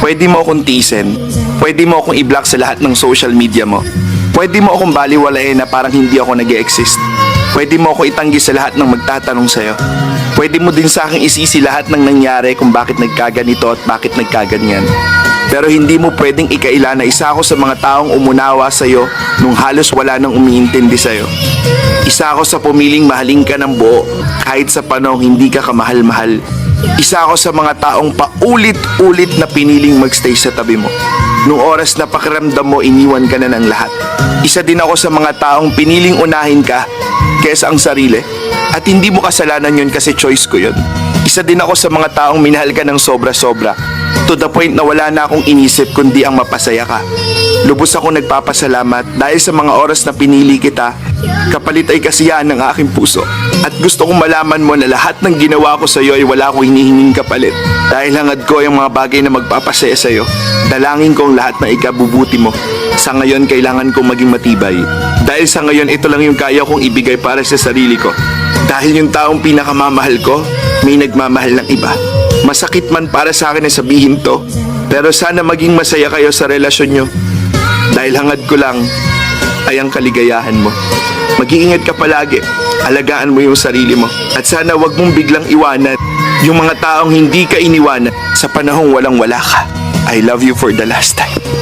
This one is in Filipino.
Pwede mo akong tiisin. Pwede mo akong i-block sa lahat ng social media mo. Pwede mo akong baliwalain na parang hindi ako nag-e-exist. Pwede mo ako itanggi sa lahat ng magtatanong sa'yo. Pwede mo din sa akin isisi lahat ng nangyari kung bakit nagkaganito at bakit nagkaganyan. Pero hindi mo pwedeng ikaila na isa ako sa mga taong umunawa sa'yo nung halos wala nang umiintindi sa'yo. Isa ako sa pumiling mahalin ka ng buo kahit sa panahong hindi ka kamahal-mahal. Isa ako sa mga taong paulit-ulit na piniling magstay sa tabi mo. Nung oras na pakiramdam mo, iniwan ka na ng lahat. Isa din ako sa mga taong piniling unahin ka kesa ang sarili. At hindi mo kasalanan yun kasi choice ko yun. Isa din ako sa mga taong minahal ka ng sobra-sobra. To the point na wala na akong inisip kundi ang mapasaya ka. Lubos ako nagpapasalamat dahil sa mga oras na pinili kita, kapalit ay kasiyahan ng aking puso. At gusto kong malaman mo na lahat ng ginawa ko sa iyo ay wala akong hinihinging kapalit. Dahil hangad ko yung mga bagay na magpapasaya sa iyo. Dalangin ko ang lahat ng ikabubuti mo. Sa ngayon, kailangan kong maging matibay. Dahil sa ngayon, ito lang yung kaya kong ibigay para sa sarili ko. Dahil yung taong pinakamamahal ko, may nagmamahal ng iba. Masakit man para sa akin na sabihin to, pero sana maging masaya kayo sa relasyon nyo. Dahil hangad ko lang ay ang kaligayahan mo. Mag-iingat ka palagi, alagaan mo yung sarili mo. At sana wag mong biglang iwanan yung mga taong hindi ka iniwanan sa panahong walang-wala ka. I love you for the last time.